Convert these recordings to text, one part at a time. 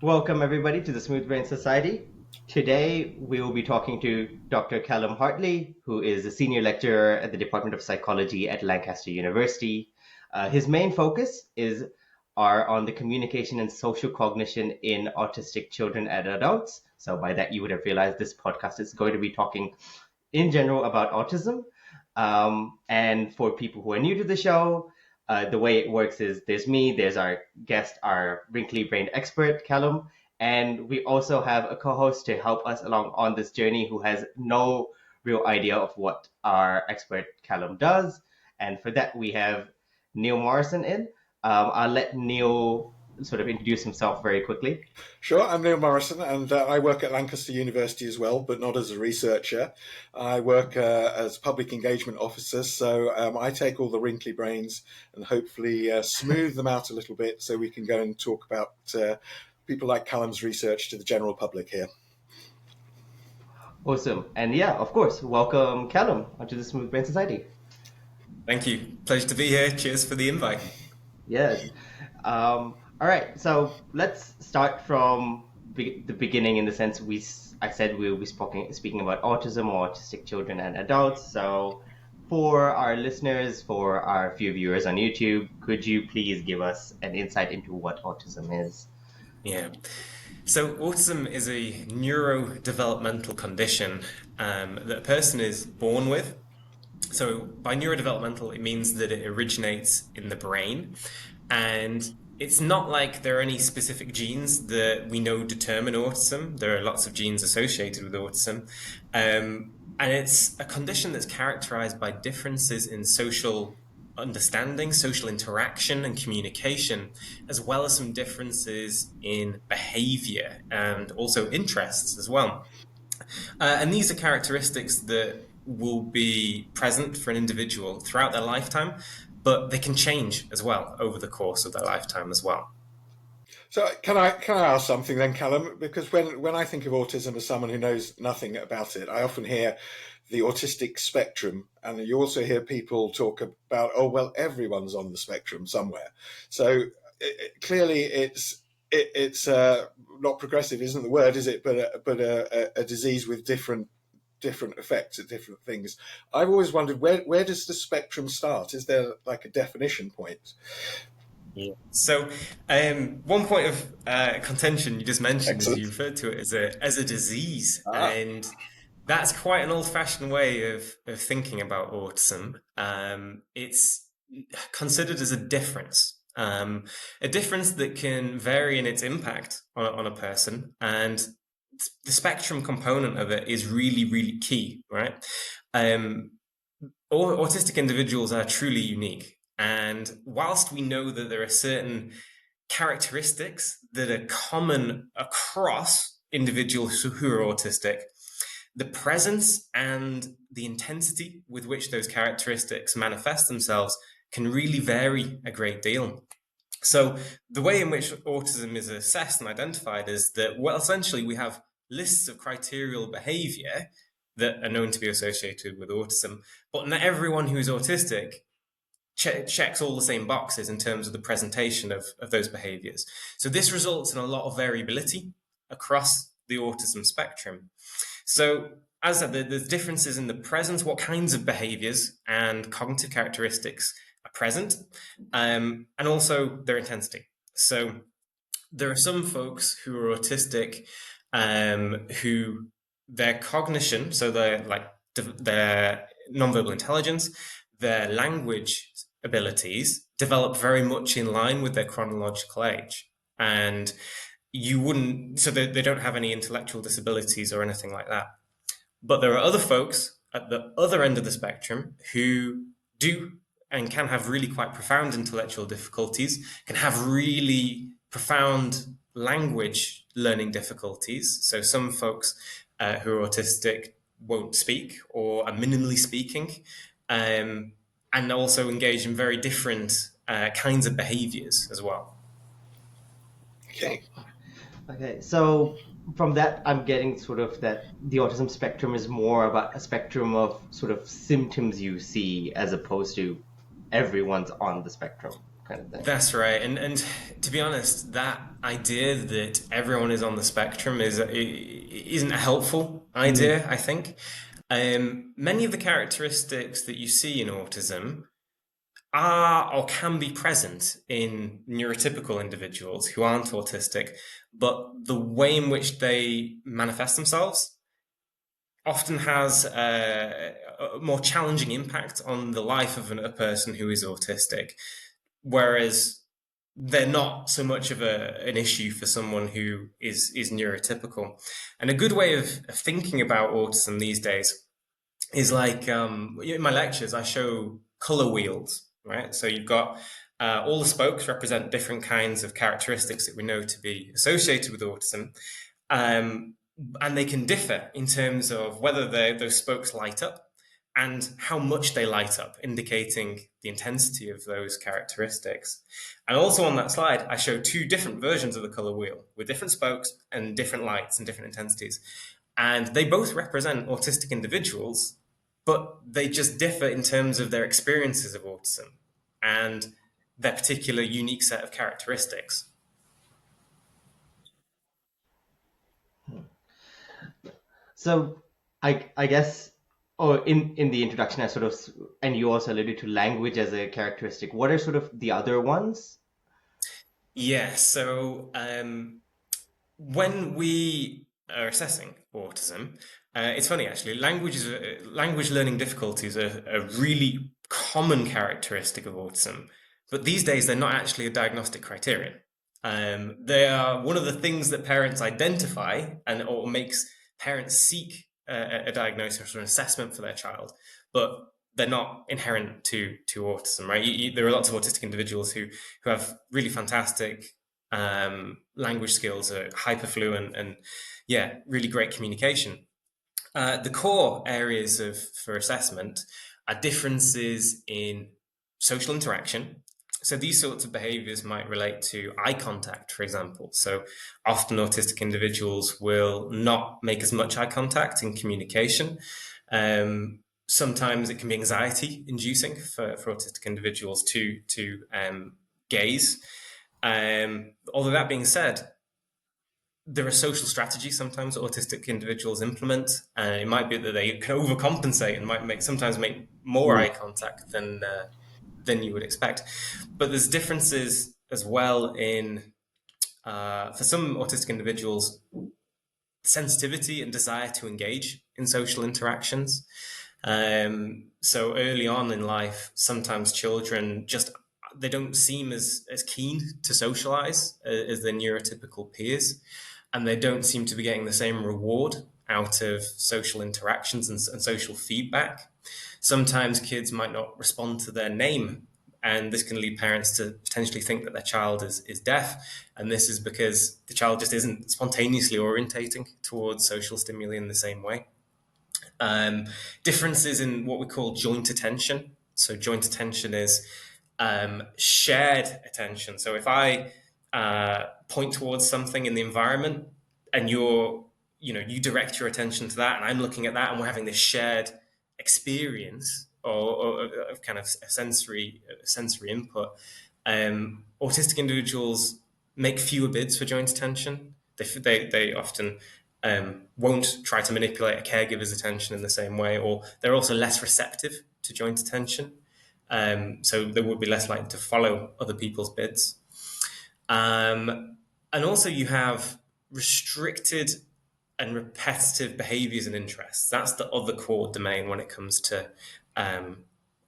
Welcome, everybody, to the Smooth Brain Society. Today, we will be talking to Dr. Calum Hartley, who is a senior lecturer at the Department of Psychology at Lancaster University. His main focus are on the communication and social cognition in autistic children and adults. So by that, you would have realized this podcast is going to be talking in general about autism. And for people who are new to the show, the way it works is there's me, there's our guest, our wrinkly brained expert, Calum, and we also have a co-host to help us along on this journey who has no real idea of what our expert Calum does. And for that, we have Neil Morrison in. I'll let Neil sort of introduce himself very quickly. Sure, I'm Neil Morrison, and I work at Lancaster University as well, but not as a researcher. I work as public engagement officer, so I take all the wrinkly brains and hopefully smooth them out a little bit so we can go and talk about people like Calum's research to the general public here. Awesome. And yeah, of course, welcome Calum onto the Smooth Brain Society. Thank you. Pleasure to be here. Cheers for the invite. Yes. All right, so let's start from the beginning in the sense I said we'll be speaking about autism or autistic children and adults. So for our listeners, for our few viewers on YouTube, could you please give us an insight into what autism is? Yeah. So autism is a neurodevelopmental condition that a person is born with. So by neurodevelopmental, it means that it originates in the brain, and it's not like there are any specific genes that we know determine autism. There are lots of genes associated with autism. And it's a condition that's characterized by differences in social understanding, social interaction, and communication, as well as some differences in behavior and also interests as well. And these are characteristics that will be present for an individual throughout their lifetime, but they can change as well over the course of their lifetime as well. So can I ask something then, Calum? Because when I think of autism as someone who knows nothing about it, I often hear the autistic spectrum, and you also hear people talk about, oh, well, everyone's on the spectrum somewhere. So clearly it's not progressive, isn't the word, is it? But a disease with different effects at different things. I've always wondered, where does the spectrum start? Is there like a definition point? Yeah. So one point of contention you just mentioned Excellent. is you referred to it as a disease, and that's quite an old-fashioned way of thinking about autism. It's considered as a difference that can vary in its impact on a person, and the spectrum component of it is really, really key, right? Autistic individuals are truly unique. And whilst we know that there are certain characteristics that are common across individuals who are autistic, the presence and the intensity with which those characteristics manifest themselves can really vary a great deal. So the way in which autism is assessed and identified is that, well, essentially we have lists of criterial behavior that are known to be associated with autism, but not everyone who is autistic checks all the same boxes in terms of the presentation of those behaviors. So this results in a lot of variability across the autism spectrum. So as I said, there's differences in the presence, what kinds of behaviors and cognitive characteristics are present, and also their intensity. So there are some folks who are autistic who their cognition, so their nonverbal intelligence, their language abilities develop very much in line with their chronological age. And so they don't have any intellectual disabilities or anything like that. But there are other folks at the other end of the spectrum who do and can have really quite profound intellectual difficulties, can have really profound language learning difficulties. So some folks who are autistic won't speak or are minimally speaking, and also engage in very different kinds of behaviors as well. Okay, so from that, I'm getting sort of that the autism spectrum is more about a spectrum of sort of symptoms you see as opposed to everyone's on the spectrum. kind of thing. That's right. And to be honest, that idea that everyone is on the spectrum isn't a helpful Mm, idea, I think. Many of the characteristics that you see in autism are or can be present in neurotypical individuals who aren't autistic, but the way in which they manifest themselves often has a more challenging impact on the life of a person who is autistic, whereas they're not so much of an issue for someone who is neurotypical. And a good way of thinking about autism these days is like in my lectures, I show color wheels, right? So you've got all the spokes represent different kinds of characteristics that we know to be associated with autism. Um, and they can differ in terms of whether those spokes light up and how much they light up, indicating the intensity of those characteristics. And also on that slide, I show two different versions of the color wheel with different spokes and different lights and different intensities. And they both represent autistic individuals, but they just differ in terms of their experiences of autism and their particular unique set of characteristics. so I guess, or in the introduction, I sort of, and you also alluded to language as a characteristic. What are sort of the other ones? Yeah, so when we are assessing autism, it's funny actually. Language learning difficulties are a really common characteristic of autism, but these days they're not actually a diagnostic criterion. They are one of the things that parents identify and or makes parents seek a diagnosis or an assessment for their child, but they're not inherent to autism, right? There are lots of autistic individuals who have really fantastic language skills, are hyper fluent, and yeah, really great communication. The core areas of for assessment are differences in social interaction. So these sorts of behaviors might relate to eye contact, for example. So often autistic individuals will not make as much eye contact in communication. Sometimes it can be anxiety inducing for autistic individuals to gaze. Although that being said, there are social strategies sometimes that autistic individuals implement. It might be that they can overcompensate and might sometimes make more Mm, eye contact than you would expect. But there's differences as well in for some autistic individuals, sensitivity and desire to engage in social interactions. So early on in life, sometimes children just they don't seem as keen to socialize as their neurotypical peers, and they don't seem to be getting the same reward out of social interactions and social feedback. Sometimes kids might not respond to their name, and this can lead parents to potentially think that their child is deaf. And this is because the child just isn't spontaneously orientating towards social stimuli in the same way. Um, Differences in what we call joint attention. So, joint attention is shared attention. So, if I point towards something in the environment and you direct your attention to that, and I'm looking at that, and we're having this shared experience or of kind of sensory input. Autistic individuals make fewer bids for joint attention. They often won't try to manipulate a caregiver's attention in the same way, or they're also less receptive to joint attention. So they would be less likely to follow other people's bids. And also, you have restricted and repetitive behaviors and interests. That's the other core domain when it comes to um,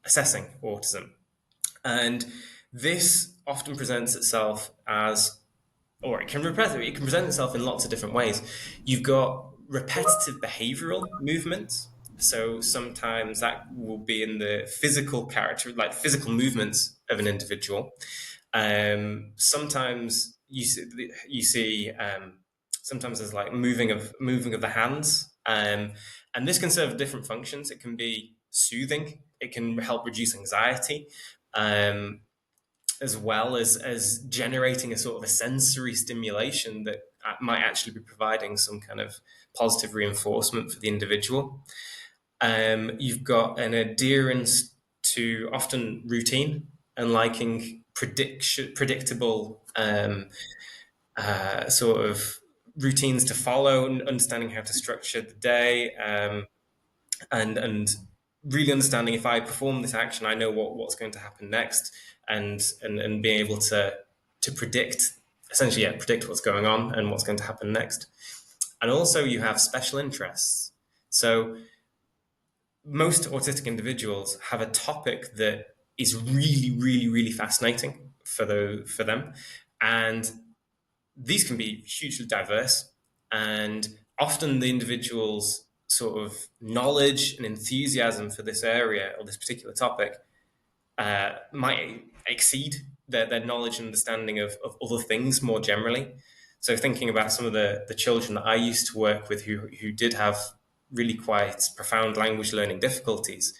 assessing autism. And this often presents itself as, or it can present itself in lots of different ways. You've got repetitive behavioral movements. So sometimes that will be in the physical character, like physical movements of an individual. Sometimes you see sometimes there's like moving of the hands, and this can serve different functions. It can be soothing. It can help reduce anxiety. Um, as well as generating a sort of a sensory stimulation that might actually be providing some kind of positive reinforcement for the individual. You've got an adherence to often routine and liking predictable sort of routines to follow, and understanding how to structure the day, and really understanding if I perform this action, I know what's going to happen next, and being able to predict, essentially, yeah, predict what's going on and what's going to happen next. And also, you have special interests. So most autistic individuals have a topic that is really, really, really fascinating for them, and these can be hugely diverse, and often the individual's sort of knowledge and enthusiasm for this area or this particular topic might exceed their knowledge and understanding of other things more generally. So thinking about some of the children that I used to work with who did have really quite profound language learning difficulties,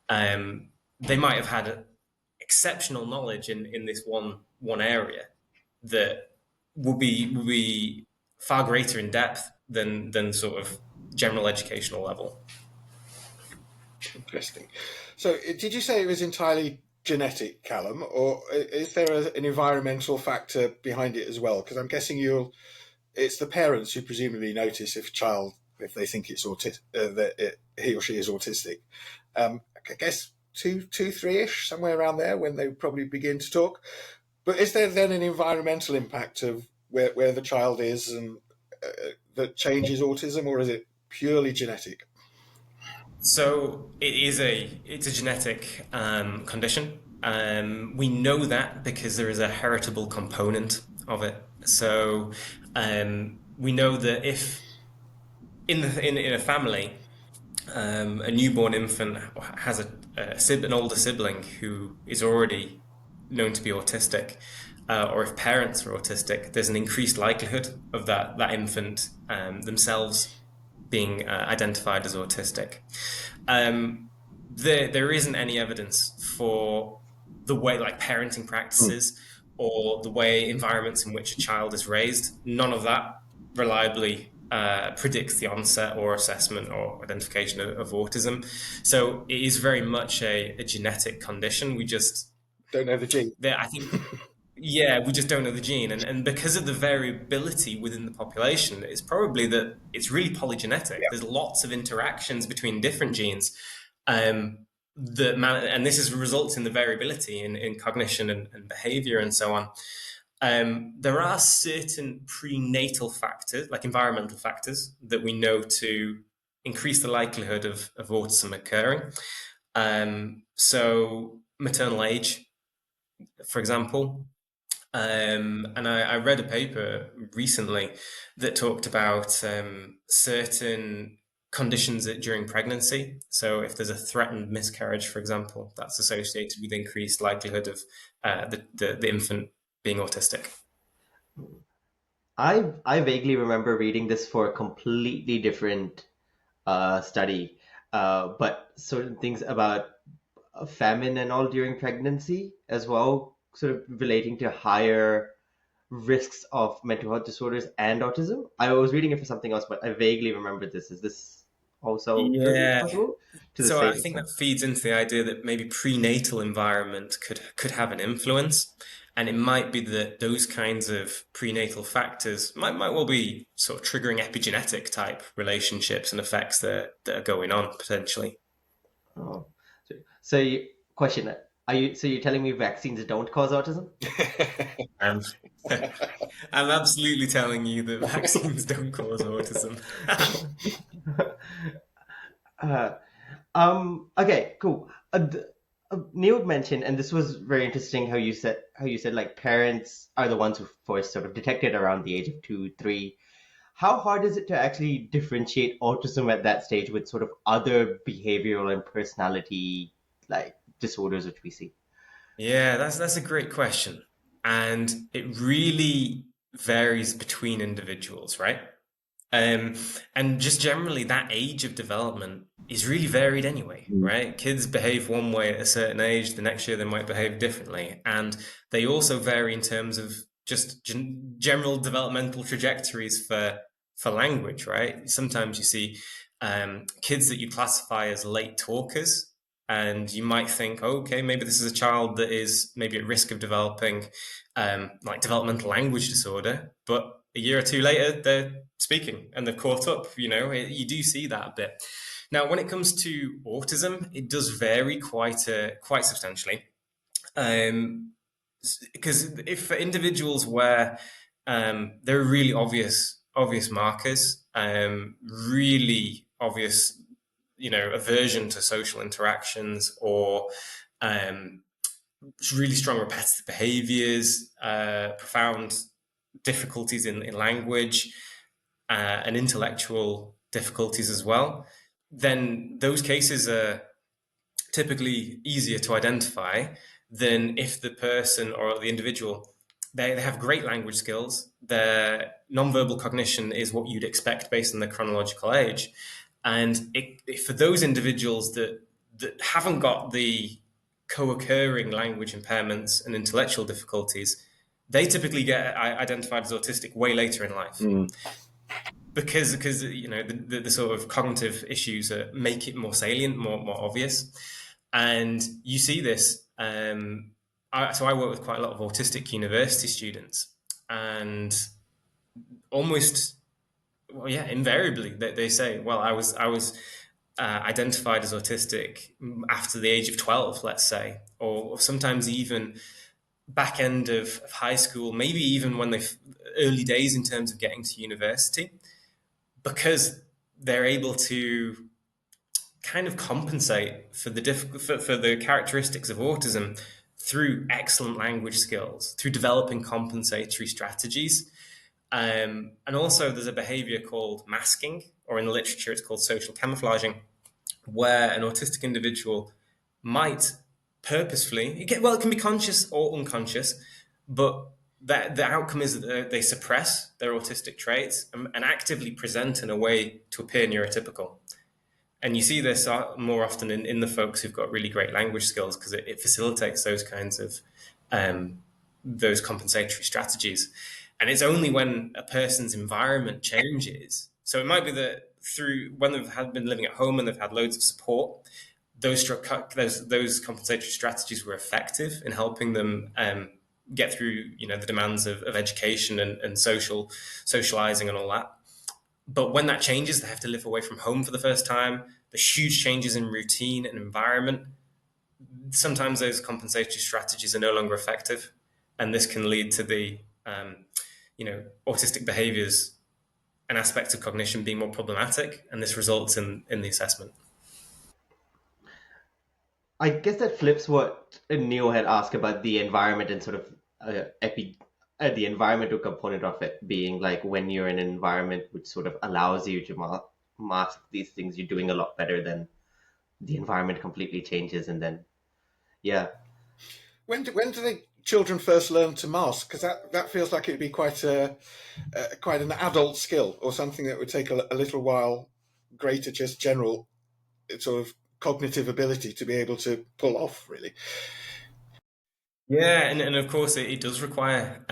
they might have had exceptional knowledge in this one area that will be far greater in depth than sort of general educational level. Interesting. So, did you say it was entirely genetic, Callum, or is there an environmental factor behind it as well? Because I'm guessing it's the parents who presumably notice if they think it's he or she is autistic. I guess two, 3-ish, somewhere around there, when they probably begin to talk. But is there then an environmental impact of where the child is and that changes autism, or is it purely genetic? So it's a genetic condition. We know that because there is a heritable component of it. So we know that if in a family, a newborn infant has an older sibling who is already known to be autistic, or if parents are autistic, there's an increased likelihood of that infant themselves being identified as autistic. Um, there isn't any evidence for the way, like parenting Mm. practices or the way environments in which a child is raised. None of that reliably predicts the onset or assessment or identification of autism. So it is very much a genetic condition. We just, Don't know the gene. I think, yeah, we just don't know the gene. And because of the variability within the population, it's probably that it's really polygenetic. Yeah. There's lots of interactions between different genes. And this results in the variability in cognition and behavior and so on. There are certain prenatal factors, like environmental factors, that we know to increase the likelihood of autism occurring. So maternal age, for example. And I read a paper recently that talked about certain conditions during pregnancy. So if there's a threatened miscarriage, for example, that's associated with increased likelihood of the infant being autistic. I vaguely remember reading this for a completely different study, but certain things about famine and all during pregnancy as well, sort of relating to higher risks of mental health disorders and autism. I was reading it for something else, but I vaguely remember this. Is this also Yeah. possible to the So I same think extent? that feeds into the idea that maybe prenatal environment could have an influence, and it might be that those kinds of prenatal factors might well be sort of triggering epigenetic type relationships and effects that are going on potentially. Oh. Question: Are you so you're telling me vaccines don't cause autism? And I'm absolutely telling you that vaccines don't cause autism. Uh, okay, cool. Neil mentioned, and this was very interesting how you said like parents are the ones who first sort of detected around the age of 2, 3. How hard is it to actually differentiate autism at that stage with sort of other behavioral and personality like disorders which we see? Yeah, that's a great question. And it really varies between individuals, right? Um, and just generally, that age of development is really varied anyway, Mm. right? Kids behave one way at a certain age, the next year they might behave differently. And they also vary in terms of just general developmental trajectories for language, right? Sometimes you see kids that you classify as late talkers, And you might think, oh, okay, maybe this is a child that is maybe at risk of developing like developmental language disorder. But a year or two later, they're speaking and they've caught up. You do see that a bit. Now, when it comes to autism, it does vary quite substantially. Um, because if for individuals where there are really obvious markers, really obvious, aversion to social interactions or um, really strong repetitive behaviors, profound difficulties in language, and intellectual difficulties as well, then those cases are typically easier to identify than if the person or the individual they have great language skills. Their nonverbal cognition is what you'd expect based on their chronological age, and for those individuals that haven't got the co-occurring language impairments and intellectual difficulties, they typically get identified as autistic way later in life Mm. because the sort of cognitive issues make it more salient, more obvious, and you see this. So I work with quite a lot of autistic university students, and almost, well, yeah, invariably they say, "Well, I was identified as autistic after the age of 12, let's say, or sometimes even back end of high school, maybe even when they early days in terms of getting to university." Because they're able to kind of compensate for for the characteristics of autism through excellent language skills, through developing compensatory strategies. And also, there's a behavior called masking, or in the literature, it's called social camouflaging, where an autistic individual might purposefully, it can be conscious or unconscious, but that the outcome is that they suppress their autistic traits and actively present in a way to appear neurotypical. And you see this more often in the folks who've got really great language skills because it facilitates those kinds of um, those compensatory strategies. And it's only when a person's environment changes. So it might be that through when they've been living at home and they've had loads of support, those compensatory strategies were effective in helping them get through the demands of education and socializing and all that. But when that changes, they have to live away from home for the first time. There's huge changes in routine and environment. Sometimes those compensatory strategies are no longer effective, and this can lead to the autistic behaviors and aspects of cognition being more problematic, and this results in the assessment. I guess that flips what Neo had asked about the environment and sort of the environmental component of it being like when you're in an environment which sort of allows you to mask these things, you're doing a lot better than the environment completely changes. And then, yeah, When do the children first learn to mask? Because that feels like it'd be quite an adult skill, or something that would take a little while, greater just general sort of cognitive ability to be able to pull off. Really. Yeah, and of course it does require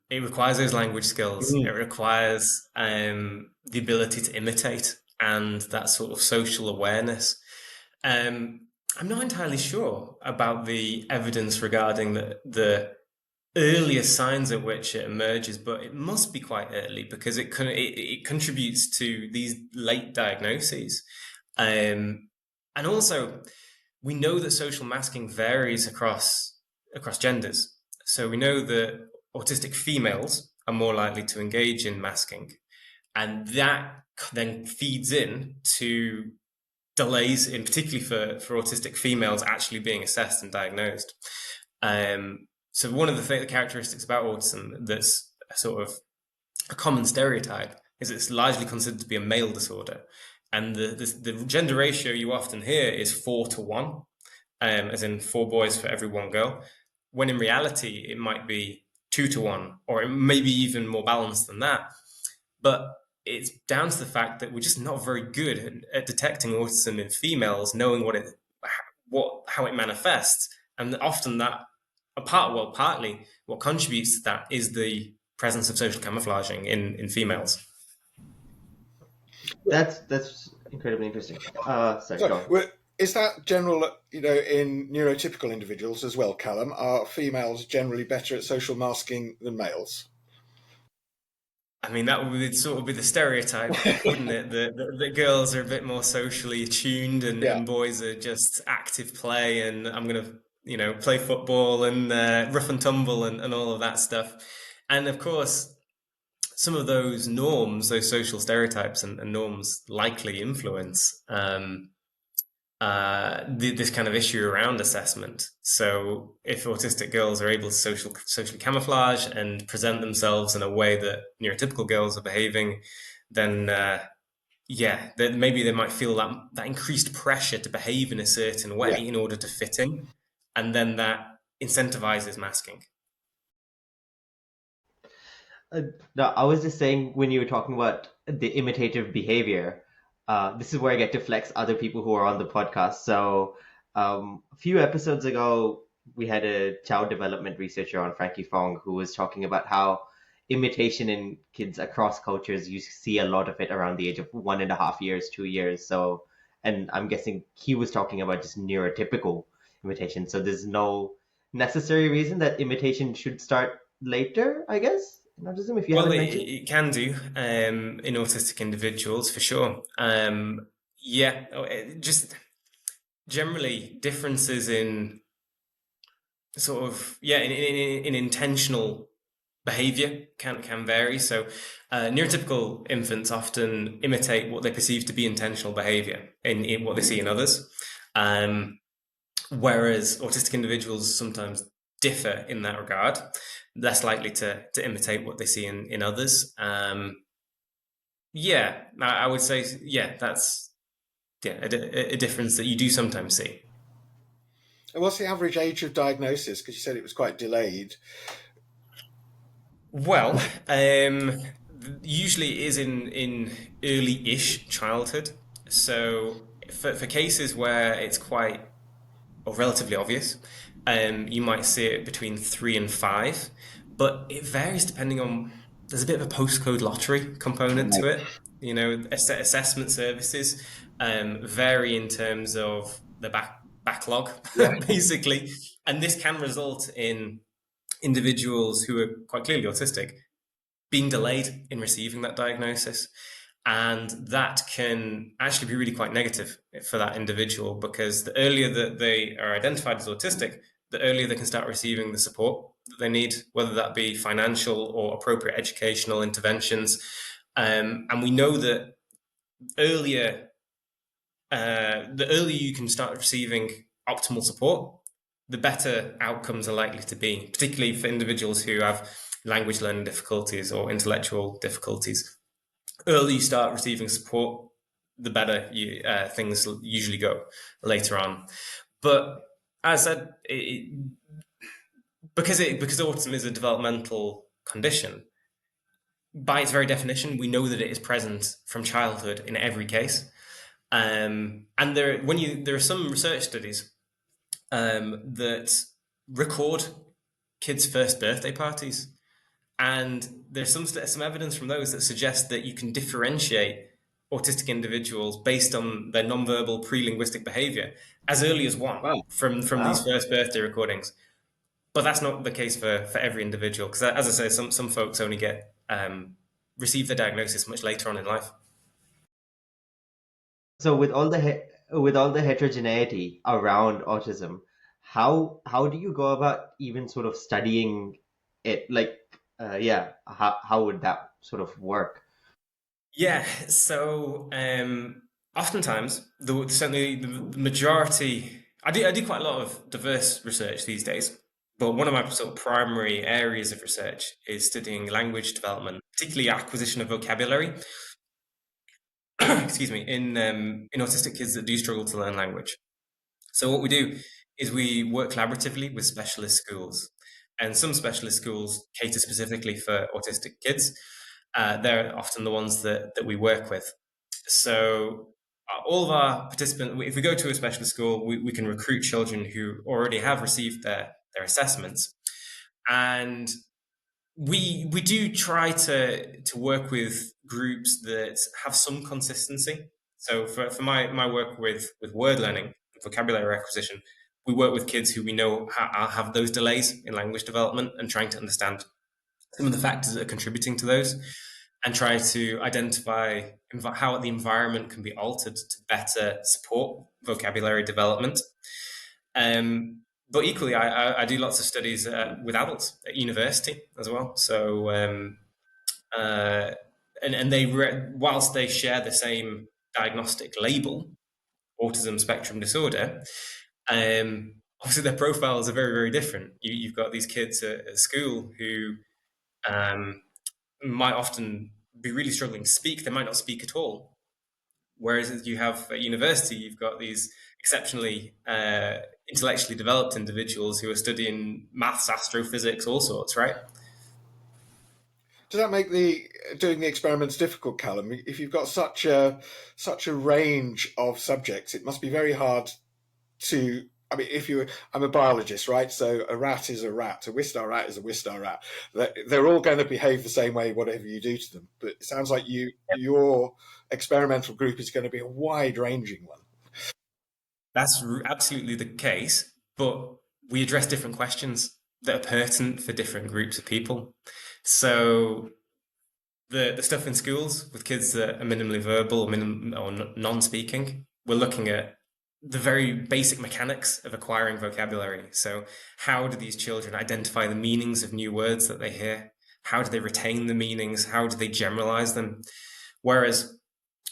it requires those language skills. It Mm. requires the ability to imitate and that sort of social awareness. I'm not entirely sure about the evidence regarding the earliest signs at which it emerges, but it must be quite early because it contributes to these late diagnoses. Um, and also, we know that social masking varies across genders. So we know that autistic females are more likely to engage in masking, and that then feeds in to delays, in particularly for autistic females actually being assessed and diagnosed. So one of the characteristics about autism that's sort of a common stereotype is it's largely considered to be a male disorder, and the gender ratio you often hear is 4 to 1, as in 4 boys for every 1 girl, when in reality it might be 2 to 1, or it may be even more balanced than that. But it's down to the fact that we're just not very good at detecting autism in females, knowing how it manifests, and often that partly what contributes to that is the presence of social camouflaging in females. that's incredibly interesting. Sorry, So go on. Is that general, in neurotypical individuals as well, Callum? Are females generally better at social masking than males? I mean, that would sort of be the stereotype, wouldn't it? The girls are a bit more socially attuned, Yeah, and boys are just active play, and I'm gonna, play football and rough and tumble and all of that stuff. And of course, some of those norms, those social stereotypes and norms, likely influence this kind of issue around assessment. So if autistic girls are able to socially camouflage and present themselves in a way that neurotypical girls are behaving, then yeah, then maybe they might feel that increased pressure to behave in a certain way yeah. in order to fit in, and then that incentivizes masking. Uh, no, I was just saying when you were talking about the imitative behavior, this is where I get to flex other people who are on the podcast. So, a few episodes ago, we had a child development researcher on, Frankie Fong, who was talking about how imitation in kids across cultures, you see a lot of it around the age of 1.5 years, 2 years. So, and I'm guessing he was talking about just neurotypical imitation. So there's no necessary reason that imitation should start later, I guess, in autism, if you Well, haven't it, mentioned. it can do in autistic individuals for sure. Yeah, just generally differences in sort of in intentional behavior can vary. So neurotypical infants often imitate what they perceive to be intentional behavior in what they see in others, um, whereas autistic individuals sometimes differ in that regard, less likely to imitate what they see in others. Yeah, I would say, yeah, that's a difference that you do sometimes see. And what's the average age of diagnosis? Because you said it was quite delayed. Well, usually it is in early-ish childhood. So for cases where it's quite or relatively obvious, you might see it between 3 and 5, but it varies depending on. There's a bit of a postcode lottery component Right. to it. Assessment services vary in terms of the backlog, Yeah. basically, and this can result in individuals who are quite clearly autistic being delayed in receiving that diagnosis. And that can actually be really quite negative for that individual because the earlier that they are identified as autistic, the earlier they can start receiving the support that they need, whether that be financial or appropriate educational interventions. And we know that earlier, the earlier you can start receiving optimal support, the better outcomes are likely to be, particularly for individuals who have language learning difficulties or intellectual difficulties. Early you start receiving support, the better things usually go later on. But as I said, because autism is a developmental condition, by its very definition, we know that it is present from childhood in every case. And there are some research studies that record kids' first birthday parties. And there's some evidence from those that suggest that you can differentiate autistic individuals based on their nonverbal pre-linguistic behavior as early as one Wow. from these Wow. first birthday recordings. But that's not the case for every individual because, as I say, some folks only get receive their diagnosis much later on in life. So with all the heterogeneity around autism, how do you go about even sort of studying it? Like, yeah, how would that sort of work? Yeah, so oftentimes, certainly the majority, I do quite a lot of diverse research these days, but one of my sort of primary areas of research is studying language development, particularly acquisition of vocabulary, excuse me, in autistic kids that do struggle to learn language. So what we do is we work collaboratively with specialist schools, and some specialist schools cater specifically for autistic kids. They're often the ones that we work with. So all of our participants, if we go to a specialist school, we can recruit children who already have received their assessments, and we do try to work with groups that have some consistency. So for my work with word learning. vocabulary acquisition, we work with kids who we know have those delays in language development and trying to understand some of the factors that are contributing to those and try to identify how the environment can be altered to better support vocabulary development. But equally, I do lots of studies with adults at university as well. So, uh, and they, whilst they share the same diagnostic label, autism spectrum disorder, obviously their profiles are very, very different. You've got these kids at school who um, might often be really struggling to speak. They might not speak at all. Whereas you have at university, you've got these exceptionally intellectually developed individuals who are studying maths, astrophysics, all sorts, right? Does that make doing the experiments difficult, Callum? If you've got such a range of subjects, it must be very hard to. I mean, I'm a biologist, right? So a rat is a rat, a Wistar rat is a Wistar rat. They're all going to behave the same way, whatever you do to them. But it sounds like your experimental group is going to be a wide-ranging one. That's absolutely the case, but we address different questions that are pertinent for different groups of people. So the stuff in schools with kids that are minimally verbal or non-speaking, we're looking at the very basic mechanics of acquiring vocabulary. So how do these children identify the meanings of new words that they hear? How do they retain the meanings? How do they generalize them? Whereas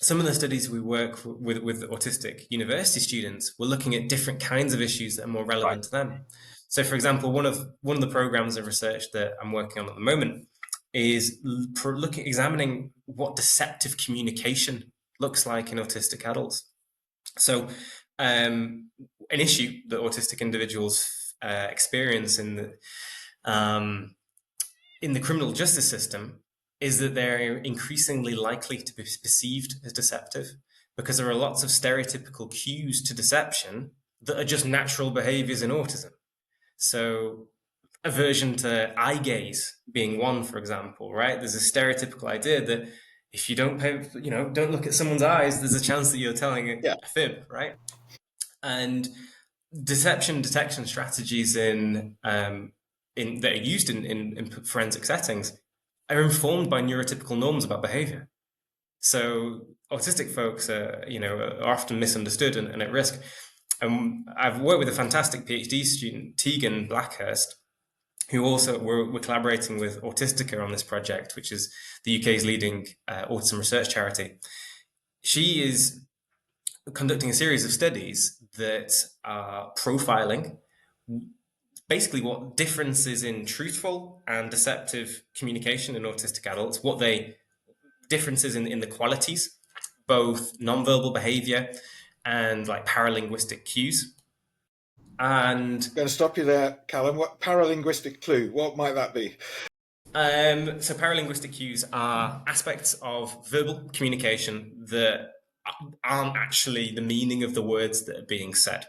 some of the studies we work with autistic university students, we're looking at different kinds of issues that are more relevant to them. So, for example, one of the programs of research that I'm working on at the moment is examining what deceptive communication looks like in autistic adults. So, an issue that autistic individuals experience in the criminal justice system is that they're increasingly likely to be perceived as deceptive because there are lots of stereotypical cues to deception that are just natural behaviors in autism. So, aversion to eye gaze being one, for example, right? There's a stereotypical idea that if you don't pay, don't look at someone's eyes, there's a chance that you're telling Yeah. a fib, right? And deception detection strategies that are used in forensic settings are informed by neurotypical norms about behavior. So autistic folks are often misunderstood and at risk. I've worked with a fantastic PhD student, Tegan Blackhurst, who also we're collaborating with Autistica on this project, which is the UK's leading autism research charity. She is conducting a series of studies that are profiling basically what differences in truthful and deceptive communication in autistic adults, differences in the qualities, both nonverbal behavior and like paralinguistic cues. And I'm going to stop you there, Callum. What paralinguistic clue? What might that be? so paralinguistic cues are aspects of verbal communication that aren't actually the meaning of the words that are being said.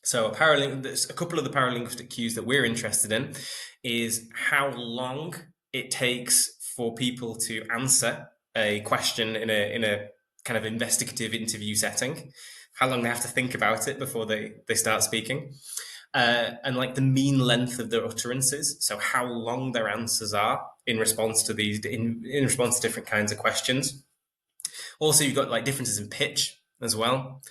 So there's a couple of the paralinguistic cues that we're interested in is how long it takes for people to answer a question in a kind of investigative interview setting, how long they have to think about it before they start speaking, and like the mean length of their utterances, so how long their answers are in response to in response to different kinds of questions. Also, you've got like differences in pitch as well.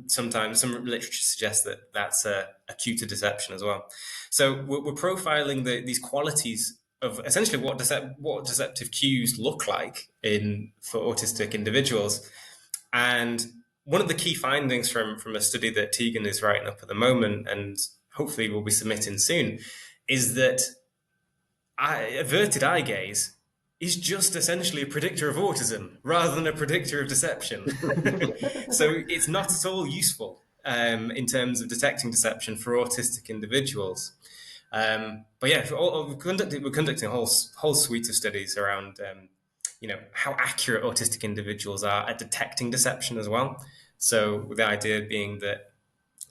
Sometimes some literature suggests that that's a cue to deception as well. So we're profiling these qualities of essentially what deceptive cues look like for autistic individuals. And one of the key findings from a study that Tegan is writing up at the moment, and hopefully will be submitting soon, is that averted eye gaze is just essentially a predictor of autism rather than a predictor of deception. So it's not at all useful in terms of detecting deception for autistic individuals. But yeah, we're conducting a whole suite of studies around how accurate autistic individuals are at detecting deception as well. So the idea being that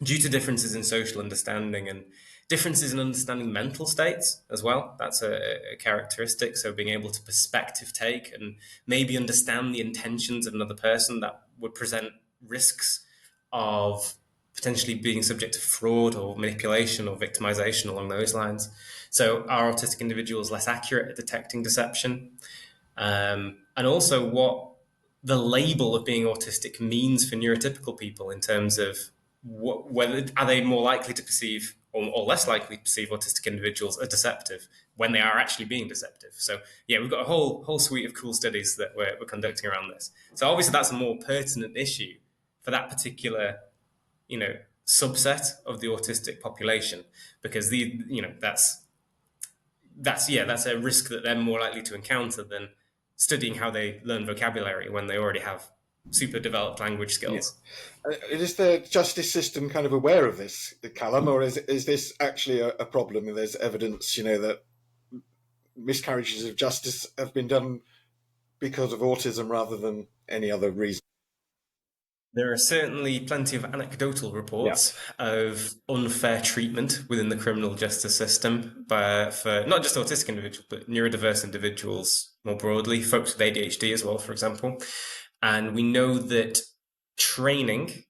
due to differences in social understanding and differences in understanding mental states as well. That's a characteristic. So being able to perspective take and maybe understand the intentions of another person that would present risks of potentially being subject to fraud or manipulation or victimization along those lines. So are autistic individuals less accurate at detecting deception? And also what the label of being autistic means for neurotypical people in terms of whether are they more likely to perceive or less likely to perceive autistic individuals as deceptive when they are actually being deceptive. So yeah, we've got a whole suite of cool studies that we're conducting around this. So obviously that's a more pertinent issue for that particular subset of the autistic population because that's a risk that they're more likely to encounter than studying how they learn vocabulary when they already have super developed language Yeah. skills. Is the justice system kind of aware of this, Callum, or is this actually a problem? And there's evidence, that miscarriages of justice have been done because of autism rather than any other reason. There are certainly plenty of anecdotal Yeah. reports of unfair treatment within the criminal justice system for not just autistic individuals, but neurodiverse individuals more broadly, folks with ADHD as well, for example. And we know that training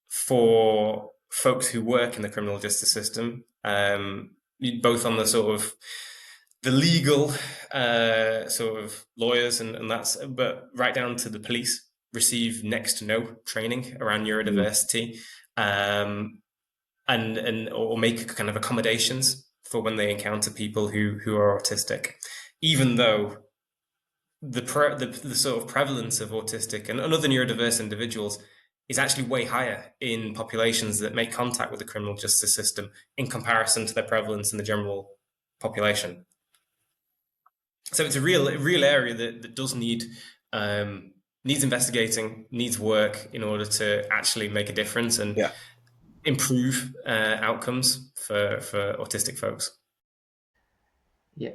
for folks who work in the criminal justice system, both on the sort of the legal sort of lawyers and that's, but right down to the police receive next to no training around Mm. neurodiversity, and or make kind of accommodations for when they encounter people who are autistic, even though the sort of prevalence of autistic and other neurodiverse individuals is actually way higher in populations that make contact with the criminal justice system in comparison to their prevalence in the general population. So it's a real area that does needs investigating, needs work in order to actually make a difference and Yeah. improve outcomes for autistic folks. Yeah,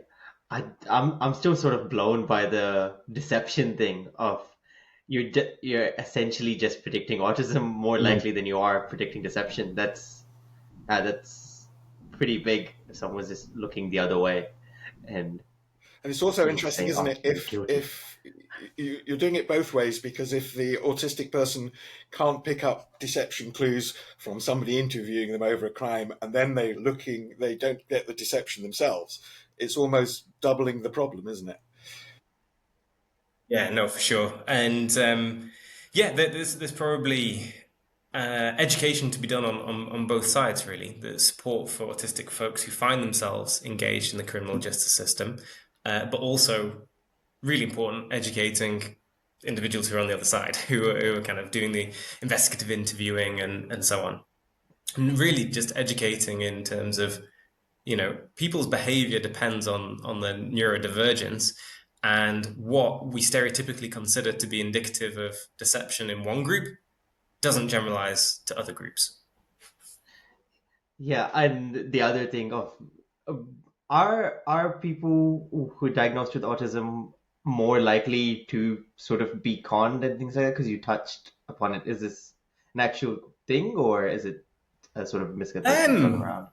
I'm still sort of blown by the deception thing of you're essentially just predicting autism more Mm. likely than you are predicting deception. That's pretty big if someone's just looking the other way and And it's also being interesting, saying, isn't "Oh, it, you're if guilty." you're doing it both ways, because if the autistic person can't pick up deception clues from somebody interviewing them over a crime, and then they don't get the deception themselves, it's almost doubling the problem, isn't it? Yeah, no, for sure. And yeah, there's probably education to be done on both sides, really. The support for autistic folks who find themselves engaged in the criminal justice system, but also really important educating individuals who are on the other side, who are kind of doing the investigative interviewing and so on. And really just educating in terms of people's behavior depends on the neurodivergence, and what we stereotypically consider to be indicative of deception in one group doesn't generalize to other groups. Yeah, and the other thing of are people who are diagnosed with autism more likely to sort of be conned and things like that? Because you touched upon it. Is this an actual thing, or is it a sort of misconception thrown Um, around?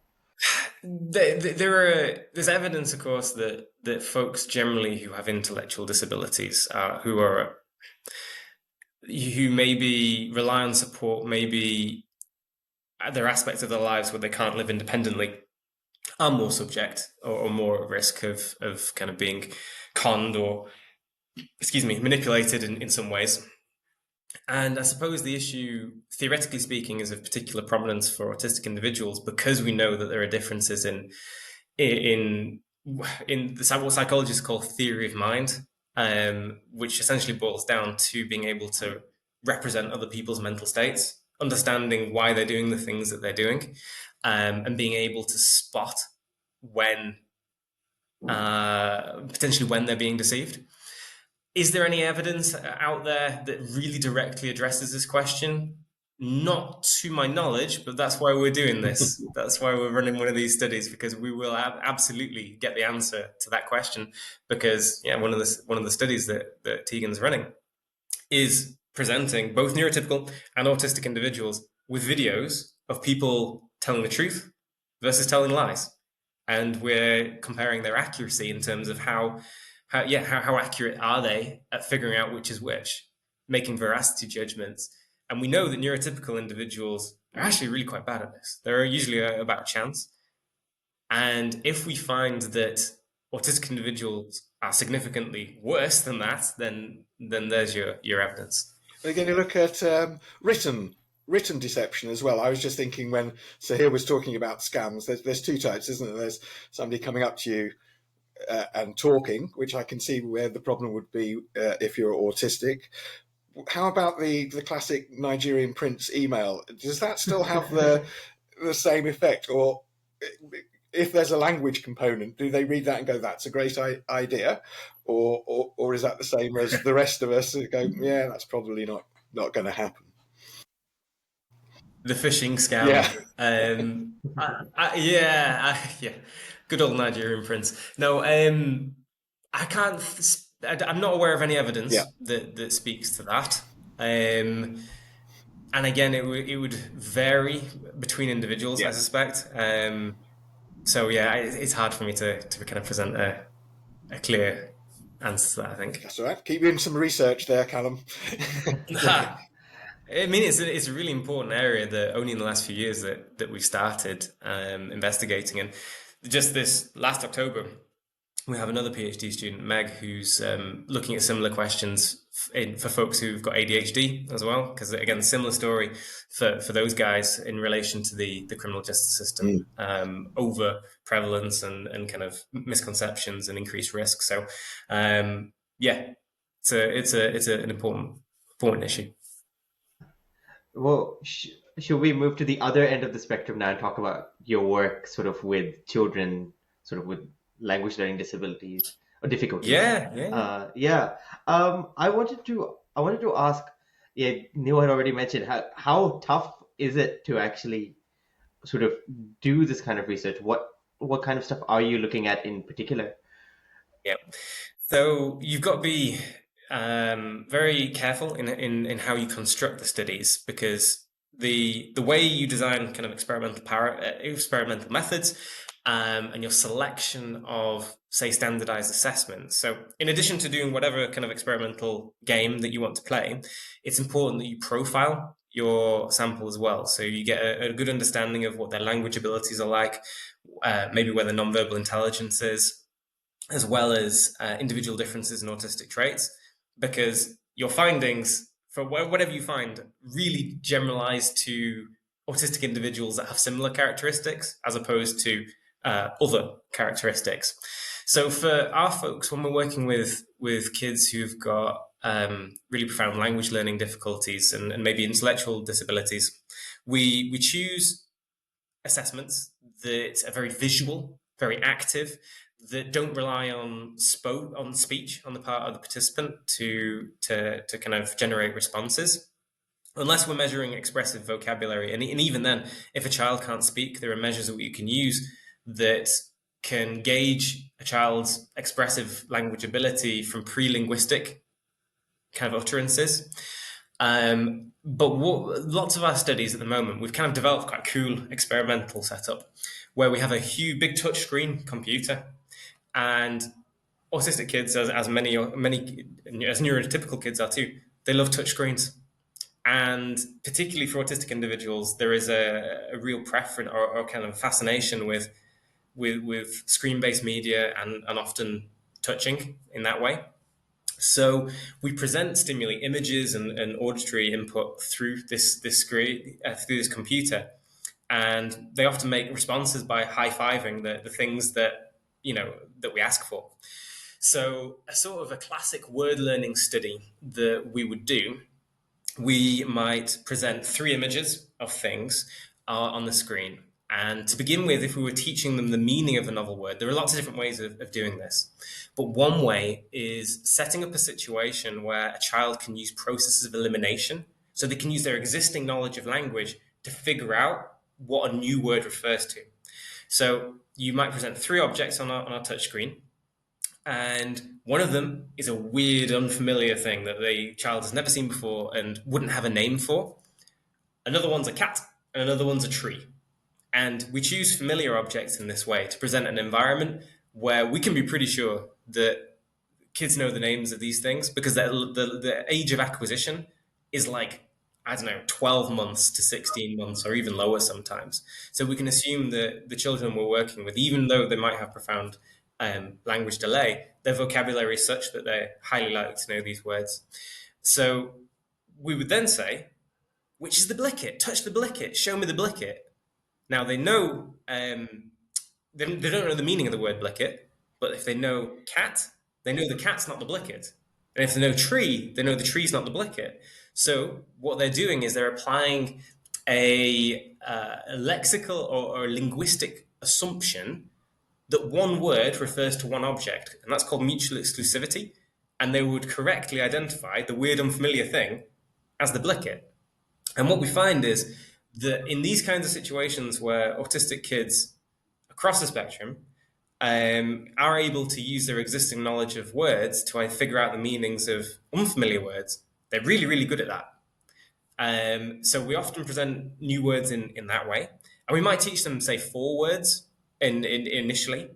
there's evidence, of course, that folks generally who have intellectual disabilities, who maybe rely on support, maybe there are aspects of their lives where they can't live independently, are more subject or more at risk of kind of being conned or, excuse me, manipulated in some ways. And I suppose the issue, theoretically speaking, is of particular prominence for autistic individuals because we know that there are differences in in what psychologists call theory of mind, which essentially boils down to being able to represent other people's mental states, understanding why they're doing the things that they're doing, and being able to spot when potentially when they're being deceived. Is there any evidence out there that really directly addresses this question? Not to my knowledge, but that's why we're doing this. That's why we're running one of these studies, because we will absolutely get the answer to that question. Because yeah, one of the studies that Tegan's running is presenting both neurotypical and autistic individuals with videos of people telling the truth versus telling lies, and we're comparing their accuracy in terms of how accurate are they at figuring out which is which, making veracity judgments. And we know that neurotypical individuals are actually really quite bad at this. They're usually about chance. And if we find that autistic individuals are significantly worse than that, then there's your evidence. We're going to look at written deception as well. I was just thinking when Sahir was talking about scams, there's two types, isn't there? There's somebody coming up to you and talking, which I can see where the problem would be if you're autistic. How about the classic Nigerian prince email? Does that still have the same effect, or if there's a language component, do they read that and go, "That's a great idea," or is that the same as the rest of us who go, "Yeah, that's probably not going to happen"? The phishing Yeah, scam. Yeah, good old Nigerian prince. No, I can't. I'm not aware of any yeah, evidence that speaks to that. And again, it would vary between individuals, I yeah. suspect. So yeah, it's hard for me to kind of present a clear answer to that, I think. That's all right. Keep doing some research there, Callum. I mean, it's a really important area that only in the last few years that we started investigating. And just this last October, we have another PhD student, Meg, who's looking at similar questions for folks who've got ADHD as well. Because again, similar story for those guys in relation to the criminal justice system, Mm. over prevalence and kind of misconceptions and increased risk. So, yeah, it's an important issue. Well, should we move to the other end of the spectrum now and talk about your work sort of with children, sort of with language learning disabilities or difficulties? Yeah, yeah. Yeah. I wanted to ask, yeah, Neil had already mentioned how tough is it to actually sort of do this kind of research? What kind of stuff are you looking at in particular? Yeah. So you've got to be very careful in how you construct the studies because the way you design kind of experimental methods and your selection of say standardized assessments. So in addition to doing whatever kind of experimental game that you want to play, it's important that you profile your sample as well. So you get a good understanding of what their language abilities are like, maybe where the nonverbal intelligence is, as well as individual differences in autistic traits, because your findings, for whatever you find, really generalize to autistic individuals that have similar characteristics as opposed to other characteristics. So for our folks, when we're working with kids who've got really profound language learning difficulties and maybe intellectual disabilities, we choose assessments that are very visual, very active, that don't rely on speech on the part of the participant to kind of generate responses. Unless we're measuring expressive vocabulary, and even then, if a child can't speak, there are measures that you can use that can gauge a child's expressive language ability from pre-linguistic kind of utterances. But lots of our studies at the moment, we've kind of developed quite a cool experimental setup where we have a huge, big touchscreen computer, and autistic kids, as many as neurotypical kids are too, they love touchscreens. And particularly for autistic individuals, there is a real preference or kind of fascination with screen-based media and often touching in that way. So we present stimuli, images, and auditory input through this screen, through this computer, and they often make responses by high-fiving the things that we ask for. So a sort of a classic word learning study that we would do, we might present three images of things on the screen. And to begin with, if we were teaching them the meaning of a novel word, there are lots of different ways of doing this. But one way is setting up a situation where a child can use processes of elimination. So they can use their existing knowledge of language to figure out what a new word refers to. So you might present three objects on our touchscreen, and one of them is a weird, unfamiliar thing that the child has never seen before and wouldn't have a name for. Another one's a cat, and another one's a tree. And we choose familiar objects in this way to present an environment where we can be pretty sure that kids know the names of these things because the age of acquisition is like I don't know, 12 months to 16 months or even lower sometimes. So we can assume that the children we're working with, even though they might have profound language delay, their vocabulary is such that they're highly likely to know these words. So we would then say, which is the blicket? Touch the blicket. Show me the blicket. Now they know they don't know the meaning of the word blicket, but if they know cat, they know the cat's not the blicket. And if they know tree, they know the tree's not the blicket. So what they're doing is they're applying a lexical or linguistic assumption that one word refers to one object, and that's called mutual exclusivity. And they would correctly identify the weird, unfamiliar thing as the blicket. And what we find is that in these kinds of situations where autistic kids across the spectrum are able to use their existing knowledge of words to figure out the meanings of unfamiliar words, they're really, really good at that. So we often present new words in that way. And we might teach them, say, 4 words initially.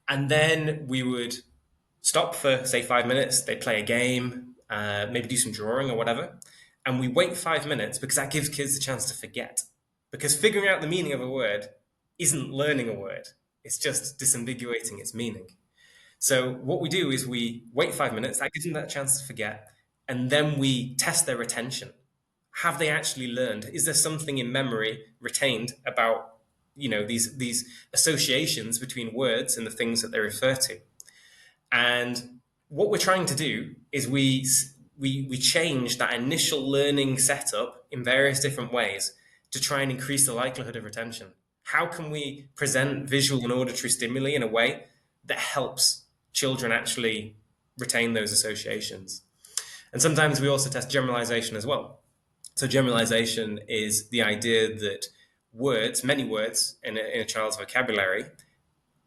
And then we would stop for, say, 5 minutes. They play a game, maybe do some drawing or whatever. And we wait 5 minutes because that gives kids the chance to forget. Because figuring out the meaning of a word isn't learning a word, it's just disambiguating its meaning. So what we do is we wait 5 minutes, that gives them that chance to forget, and then we test their retention. Have they actually learned? Is there something in memory retained about these associations between words and the things that they refer to? And what we're trying to do is we change that initial learning setup in various different ways to try and increase the likelihood of retention. How can we present visual and auditory stimuli in a way that helps children actually retain those associations? And sometimes we also test generalization as well. So generalization is the idea that words, many words in a child's vocabulary,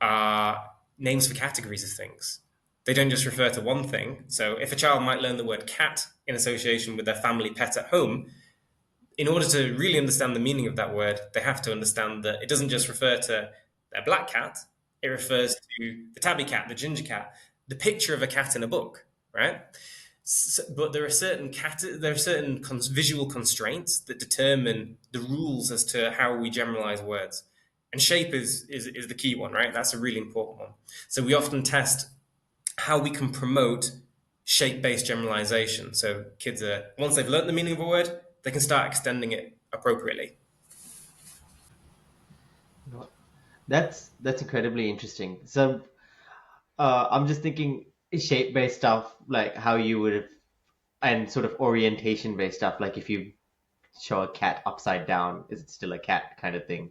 are names for categories of things. They don't just refer to one thing. So if a child might learn the word cat in association with their family pet at home, in order to really understand the meaning of that word, they have to understand that it doesn't just refer to their black cat, it refers to the tabby cat, the ginger cat, the picture of a cat in a book, right? So, but there are certain visual constraints that determine the rules as to how we generalize words. And shape is the key one, right? That's a really important one. So we often test how we can promote shape-based generalization. So kids are, once they've learned the meaning of a word, they can start extending it appropriately. That's incredibly interesting. So I'm just thinking shape-based stuff, like how you would have, and sort of orientation-based stuff, like if you show a cat upside down, is it still a cat kind of thing?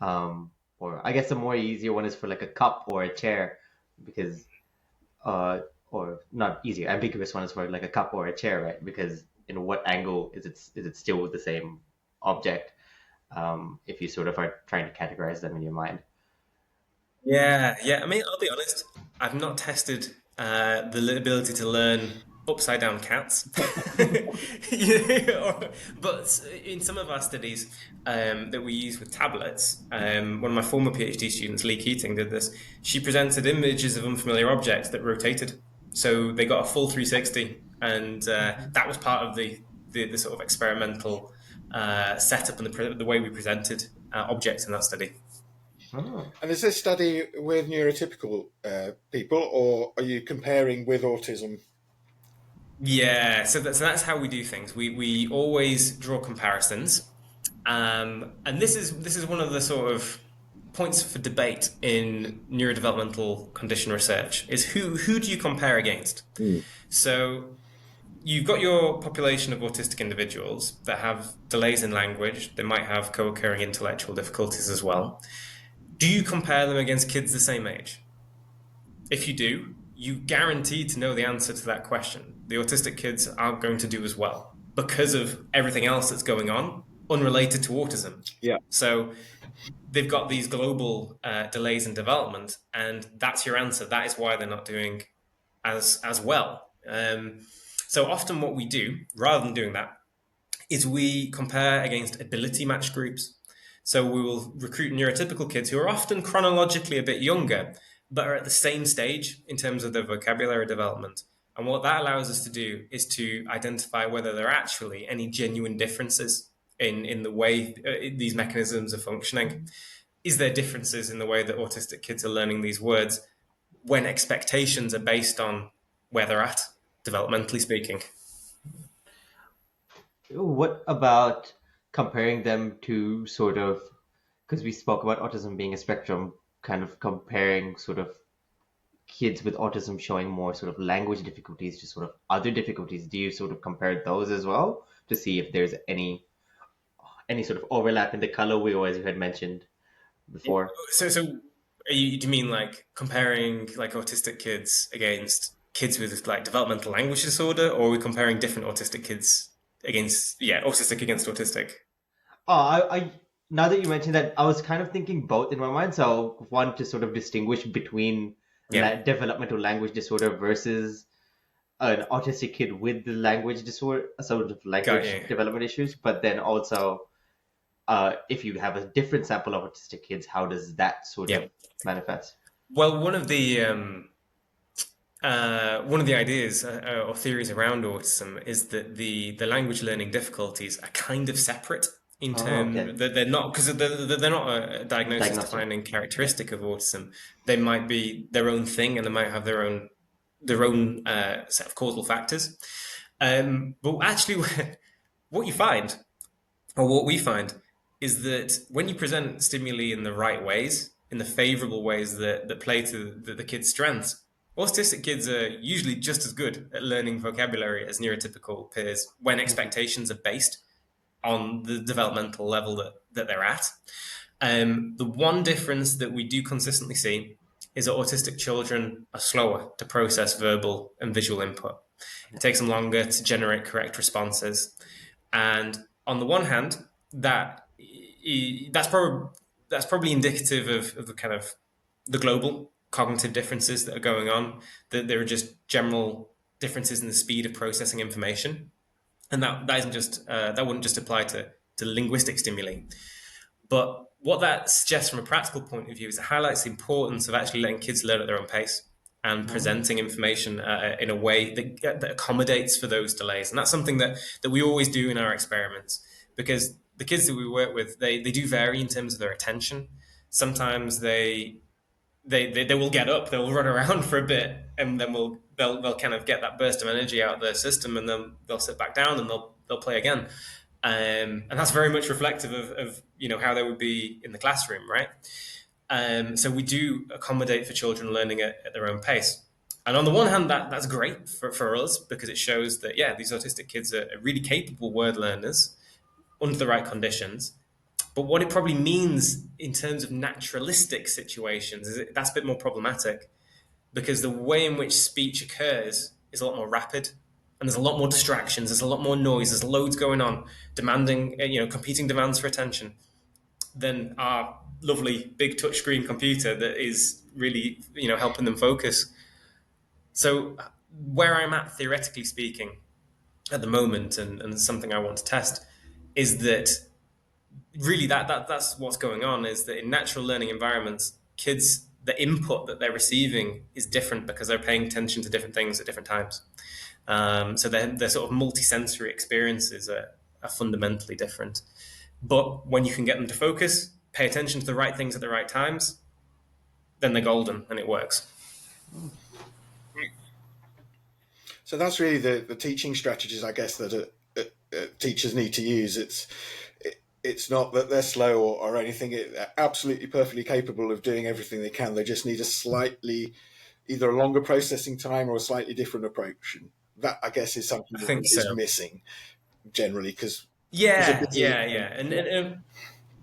Or I guess a more easier one is for like a cup or a chair, because or not easier, ambiguous one is for like a cup or a chair, right? Because in what angle is it still the same object? If you sort of are trying to categorize them in your mind. Yeah, yeah. I mean, I'll be honest. I've not tested the ability to learn upside down cats. But in some of our studies that we use with tablets, one of my former PhD students, Lee Keating, did this. She presented images of unfamiliar objects that rotated, so they got a full 360, and that was part of the sort of experimental setup and the way we presented objects in that study. Oh. And is this study with neurotypical people, or are you comparing with autism? Yeah, so that's how we do things. We always draw comparisons, and this is one of the sort of points for debate in neurodevelopmental condition research is who do you compare against? Mm. So you've got your population of autistic individuals that have delays in language. They might have co-occurring intellectual difficulties as well. Do you compare them against kids the same age? If you do, you guaranteed to know the answer to that question. The autistic kids aren't going to do as well because of everything else that's going on unrelated to autism. Yeah. So they've got these global delays in development, and that's your answer. That is why they're not doing as well. So often, what we do, rather than doing that, is we compare against ability match groups. So we will recruit neurotypical kids who are often chronologically a bit younger, but are at the same stage in terms of their vocabulary development. And what that allows us to do is to identify whether there are actually any genuine differences in the way these mechanisms are functioning. Is there differences in the way that autistic kids are learning these words when expectations are based on where they're at, developmentally speaking? What about comparing them to sort of, because we spoke about autism being a spectrum, kind of comparing sort of kids with autism showing more sort of language difficulties to sort of other difficulties? Do you sort of compare those as well to see if there's any sort of overlap in the color wheel as you had mentioned before? So do you mean like comparing like autistic kids against kids with like developmental language disorder, or are we comparing different autistic kids against, yeah, autistic against autistic? Oh, I now that you mentioned that, I was kind of thinking both in my mind. So one to sort of distinguish between Yeah, developmental language disorder versus an autistic kid with the language disorder, sort of got language you. development issues, but then also if you have a different sample of autistic kids, how does that sort Yeah. of manifest? Well, one of the ideas or theories around autism is that the language learning difficulties are kind of separate in Oh, okay. terms that they're not, because they're not a diagnosis Diagnostic. defining Yeah. characteristic of autism. They might be their own thing, and they might have their own set of causal factors. But actually, what you find, or what we find, is that when you present stimuli in the right ways, in the favorable ways that play to the kid's strengths, autistic kids are usually just as good at learning vocabulary as neurotypical peers when Hmm. expectations are based on the developmental level that they're at. The one difference that we do consistently see is that autistic children are slower to process verbal and visual input. It takes them longer to generate correct responses. And on the one hand, that that's probably indicative of the kind of the global cognitive differences that are going on. That there are just general differences in the speed of processing information, and that isn't just that wouldn't just apply to linguistic stimuli. But what that suggests from a practical point of view is it highlights the importance of actually letting kids learn at their own pace and Oh. presenting information in a way that accommodates for those delays. And that's something that we always do in our experiments, because the kids that we work with, they do vary in terms of their attention. Sometimes they will get up, they'll run around for a bit, and then they'll kind of get that burst of energy out of their system, and then they'll sit back down and they'll play again. And that's very much reflective of how they would be in the classroom, right? So we do accommodate for children learning at their own pace. And on the one hand, that's great for us because it shows that, yeah, these autistic kids are really capable word learners under the right conditions. But what it probably means in terms of naturalistic situations is that's a bit more problematic, because the way in which speech occurs is a lot more rapid, and there's a lot more distractions, there's a lot more noise, there's loads going on, demanding, competing demands for attention, than our lovely big touchscreen computer that is really, helping them focus. So where I'm at, theoretically speaking, at the moment, and something I want to test, is that really that's what's going on, is that in natural learning environments, kids, the input that they're receiving is different because they're paying attention to different things at different times. So their sort of multi-sensory experiences are fundamentally different. But when you can get them to focus, pay attention to the right things at the right times, then they're golden and it works. So that's really the teaching strategies, I guess, that teachers need to use. It's not that they're slow or anything. They're absolutely perfectly capable of doing everything they can. They just need a slightly, either a longer processing time or a slightly different approach. And that, I guess, is something I that think so. is missing generally because a Yeah, busy. yeah, yeah.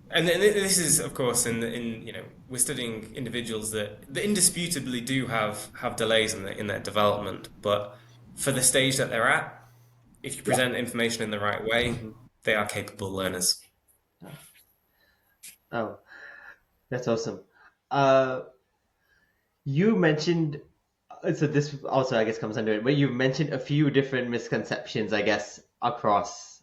And this is, of course, in we're studying individuals that indisputably do have delays in their development, but for the stage that they're at, if you Yeah. present information in the right way, Hmm. they are capable learners. Oh, that's awesome. Uh, you mentioned, so this also I guess comes under it, but you mentioned a few different misconceptions, I guess, across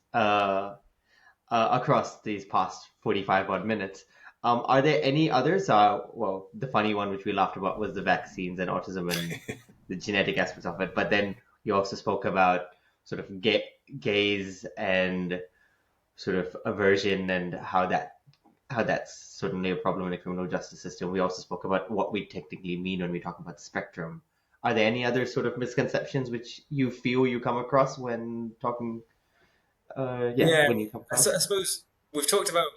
these past 45 odd minutes. Are there any others? The funny one which we laughed about was the vaccines and autism and the genetic aspects of it. But then, You also spoke about sort of gaze and sort of aversion and how that's certainly a problem in the criminal justice system. We also spoke about what we technically mean when we talk about spectrum. Are there any other sort of misconceptions which you feel you come across when talking? Yeah, When you come I across. suppose we've talked about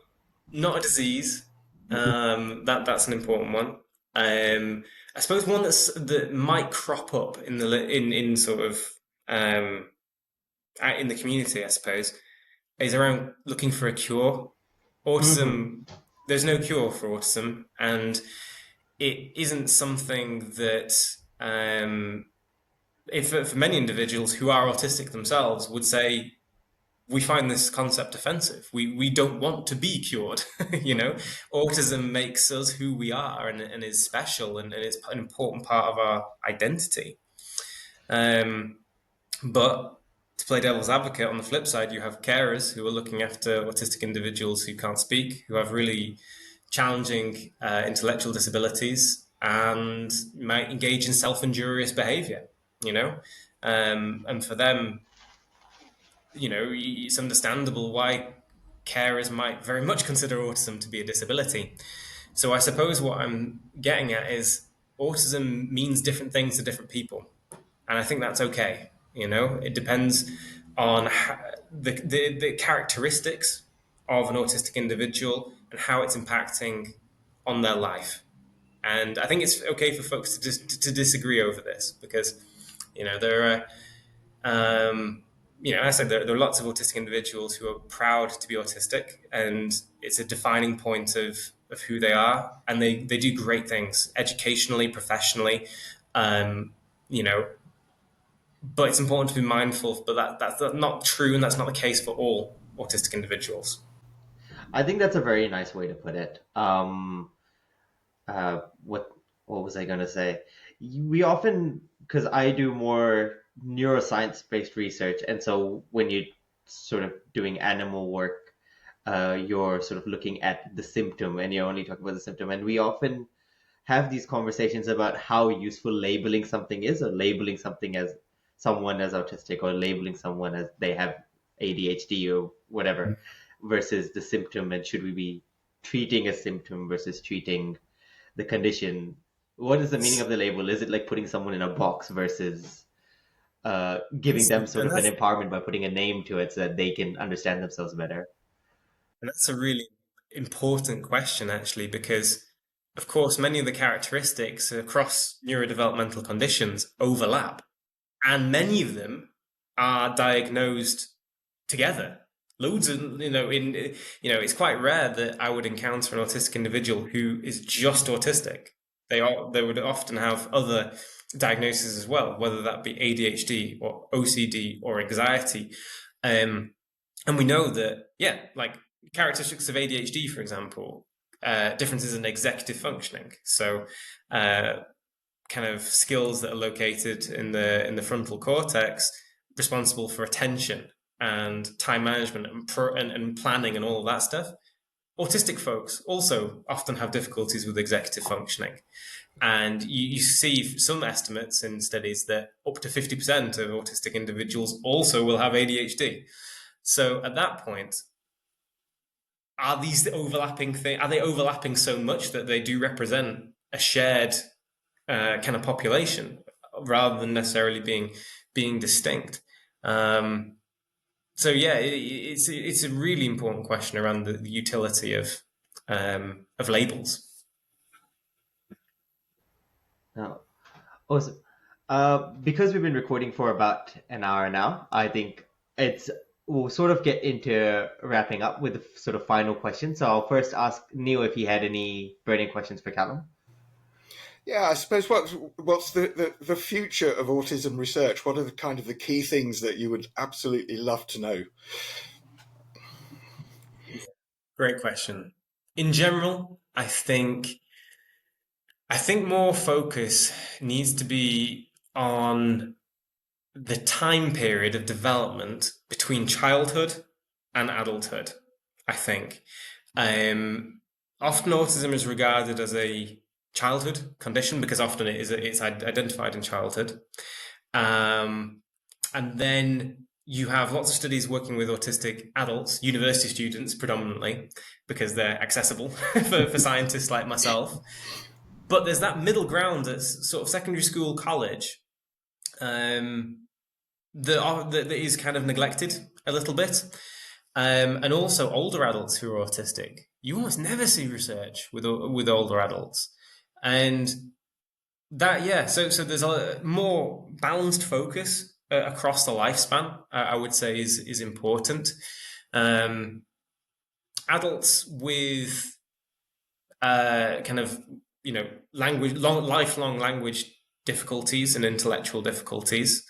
not a disease. That's an important one. I suppose one that might crop up in in sort of um, in the community, I suppose, is around looking for a cure. Hmm. Autism, there's no cure for autism, and it isn't something that if for many individuals who are autistic themselves would say we find this concept offensive. We don't want to be cured. You know, autism makes us who we are and is special and it's an important part of our identity. Um, but to play devil's advocate, on the flip side, you have carers who are looking after autistic individuals who can't speak, who have really challenging intellectual disabilities, and might engage in self-injurious behavior. You know, and for them, it's understandable why carers might very much consider autism to be a disability. So I suppose what I'm getting at is autism means different things to different people, and I think that's okay. It depends on the characteristics of an autistic individual and how it's impacting on their life. And I think it's okay for folks to disagree over this because there are I said there are lots of autistic individuals who are proud to be autistic, and it's a defining point of who they are, and they do great things educationally, professionally, um, you know. But it's important to be mindful, but that's not true, and that's not the case for all autistic individuals. I think that's a very nice way to put it. Uh, what what was I gonna say? We often, because I do more neuroscience based research, and so when you're sort of doing animal work, you're sort of looking at the symptom, and you're only talking about the symptom. And we often have these conversations about how useful labeling something is, or labeling something as someone as autistic, or labeling someone as they have ADHD or whatever, versus the symptom, and should we be treating a symptom versus treating the condition? What is the meaning of the label? Is it like putting someone in a box versus giving them sort And of an empowerment by putting a name to it so that they can understand themselves better? that's a really important question, actually, because, of course, many of the characteristics across neurodevelopmental conditions overlap, and many of them are diagnosed together. Loads of, it's quite rare that I would encounter an autistic individual who is just autistic. They would often have other diagnoses as well, whether that be ADHD or OCD or anxiety. Um, and we know that, yeah, like characteristics of ADHD, for example, differences in executive functioning. So, uh, kind of skills that are located in the frontal cortex, responsible for attention and time management and planning and all of that stuff. Autistic folks also often have difficulties with executive functioning. And you see some estimates in studies that up to 50% of autistic individuals also will have ADHD. So at that point, are these overlapping things? Are they overlapping so much that they do represent a shared kind of population rather than necessarily being distinct? Um, so yeah, it's a really important question around the utility of labels. No. Awesome. Because we've been recording for about an hour now, I think it's we'll sort of get into wrapping up with the sort of final question. So I'll first ask Neil if he had any burning questions for Callum. Yeah, I suppose what's the future of autism research? What are the kind of the key things that you would absolutely love to know? Great question. In general, I think more focus needs to be on the time period of development between childhood and adulthood, I think. Um, Often autism is regarded as a childhood condition because often it's identified in childhood. Um, And then you have lots of studies working with autistic adults, university students predominantly, because they're accessible for scientists like myself. But there's that middle ground that's sort of secondary school, college, um, that is kind of neglected a little bit. And also older adults who are autistic. You almost never see research with older adults. And that, yeah, so there's a more balanced focus across the lifespan, I would say is important. Um, Adults with kind of lifelong language difficulties and intellectual difficulties,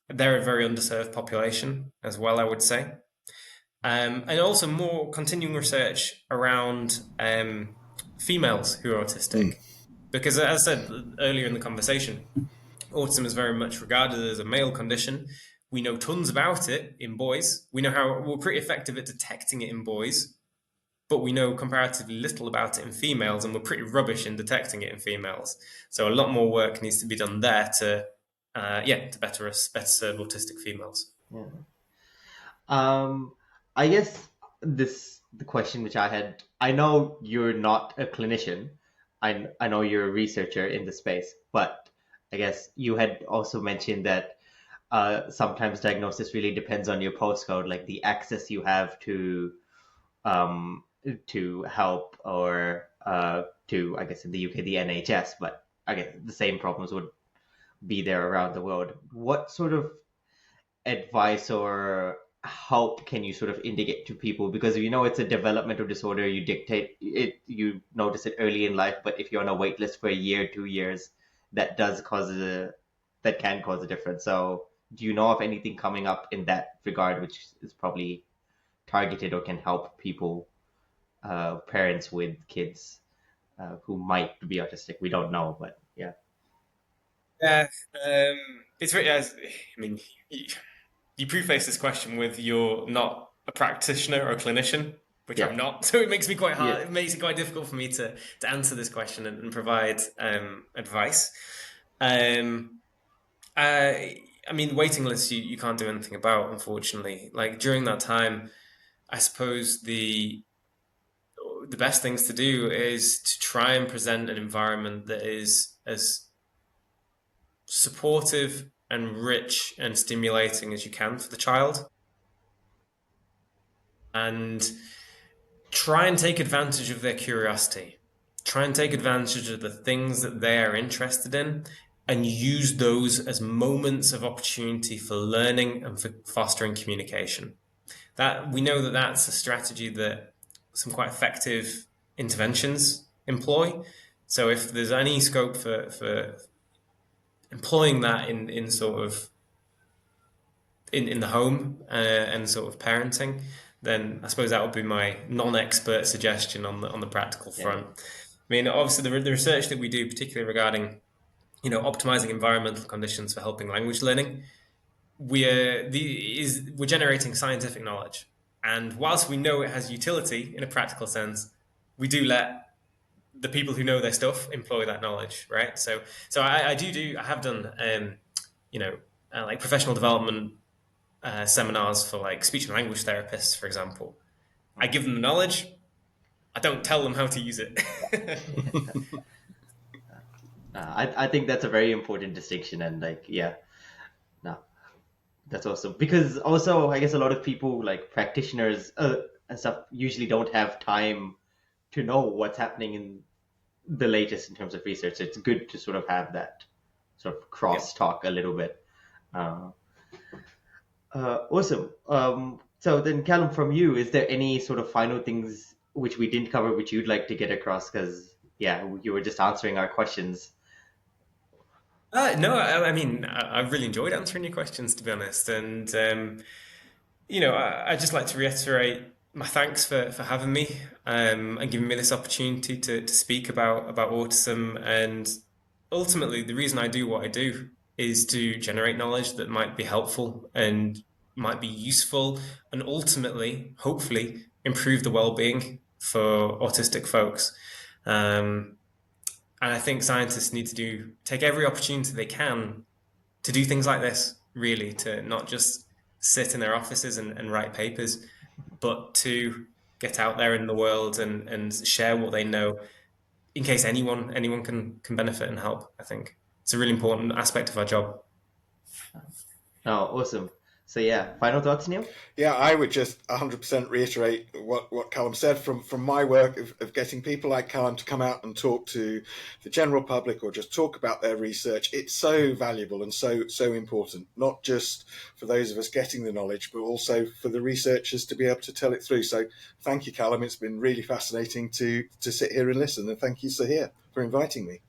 they're a very underserved population as well, I would say. And also more continuing research around females who are autistic. Mm. Because as I said earlier in the conversation, autism is very much regarded as a male condition. We know tons about it in boys. We know how we're pretty effective at detecting it in boys, but we know comparatively little about it in females, and we're pretty rubbish in detecting it in females. So a lot more work needs to be done there to better serve autistic females. Yeah. Um, I guess the question which I had, I know you're not a clinician. I know you're a researcher in the space, but I guess you had also mentioned that sometimes diagnosis really depends on your postcode, like the access you have um, to help or to, I guess in the UK, the NHS, but I guess the same problems would be there around the world. What sort of advice or help can you sort of indicate to people? Because you know it's a developmental disorder, you dictate it, you notice it early in life, but if you're on a wait list for a year, 2 years, that does cause a that can cause a difference. So do you know of anything coming up in that regard which is probably targeted or can help people, parents with kids who might be autistic? We don't know, but yeah. Yeah, it's really. I mean, you preface this question with you're not a practitioner or a clinician, which Yeah. I'm not. So it makes me quite Yeah. hard. It makes it quite difficult for me to answer this question and provide advice. Um, I mean, waiting lists you can't do anything about, unfortunately. Like during that time, I suppose the best things to do is to try and present an environment that is as supportive and rich and stimulating as you can for the child, and try and take advantage of their curiosity. Try and take advantage of the things that they are interested in and use those as moments of opportunity for learning and for fostering communication. That we know that that's a strategy that some quite effective interventions employ. So if there's any scope for employing that in sort of in the home and sort of parenting, then I suppose that would be my non-expert suggestion on the practical Yeah. front. I mean, obviously the research that we do, particularly regarding optimizing environmental conditions for helping language learning, we're generating scientific knowledge, and whilst we know it has utility in a practical sense, we do let the people who know their stuff employ that knowledge, right? So I have done like professional development seminars for like speech and language therapists, for example. I give them the knowledge. I don't tell them how to use it. I think that's a very important distinction, and like, yeah, no, that's awesome. Because also, I guess a lot of people, like practitioners and stuff, usually don't have time to know what's happening in the latest in terms of research. So it's good to sort of have that sort of Yeah. cross talk a little bit. Uh, awesome. So then, Callum, from you, is there any sort of final things which we didn't cover which you'd like to get across? Because yeah, you were just answering our questions. No, I mean, I've really enjoyed answering your questions, to be honest. And I'd just like to reiterate my thanks for having me and giving me this opportunity to speak about autism. And ultimately, the reason I do what I do is to generate knowledge that might be helpful and might be useful, and ultimately, hopefully, improve the well-being for autistic folks. Um, and I think scientists need to take every opportunity they can to do things like this really, to not just sit in their offices and write papers, but to get out there in the world and share what they know in case anyone can benefit and help. I think it's a really important aspect of our job. Oh, awesome. So yeah, final thoughts, Neil? Yeah, I would just 100% reiterate what Callum said from my work of getting people like Callum to come out and talk to the general public or just talk about their research. It's so valuable and so important, not just for those of us getting the knowledge, but also for the researchers to be able to tell it through. So thank you, Callum. It's been really fascinating to sit here and listen. And thank you, Sahir, for inviting me.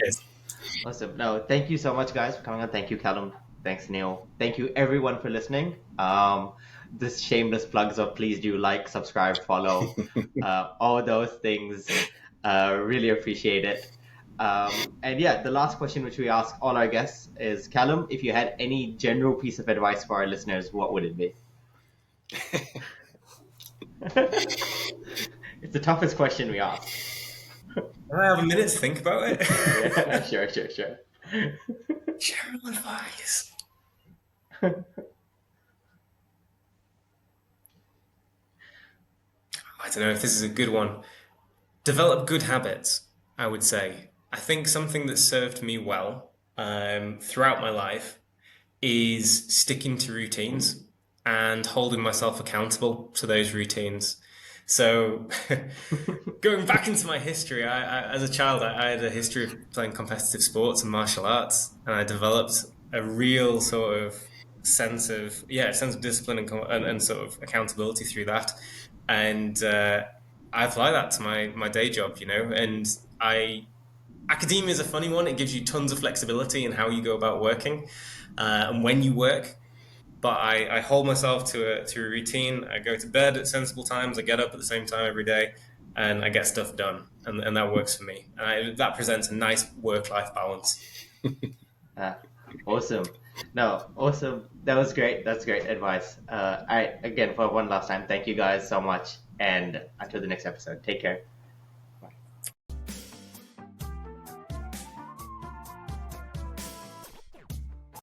Yes. Awesome. No, thank you so much, guys, for coming on. Thank you, Calum. Thanks, Neil. Thank you, everyone, for listening. This shameless plugs of please do like, subscribe, follow, all those things. Really appreciate it. And yeah, the last question which we ask all our guests is, Calum, if you had any general piece of advice for our listeners, what would it be? It's the toughest question we ask. I have a minute to think about it. Yeah, sure. General advice. I don't know if this is a good one. Develop good habits, I would say. I think something that served me well throughout my life is sticking to routines and holding myself accountable to those routines. So, going back into my history, as a child, I had a history of playing competitive sports and martial arts, and I developed a real sort of sense of discipline and sort of accountability through that. And I apply that to my day job, and I academia is a funny one. It gives you tons of flexibility in how you go about working and when you work. But I hold myself to a routine. I go to bed at sensible times. I get up at the same time every day, and I get stuff done, and that works for me. And that presents a nice work-life balance. Ah, awesome. No, awesome. That was great. That's great advice. I again for one last time, thank you guys so much, and until the next episode, take care.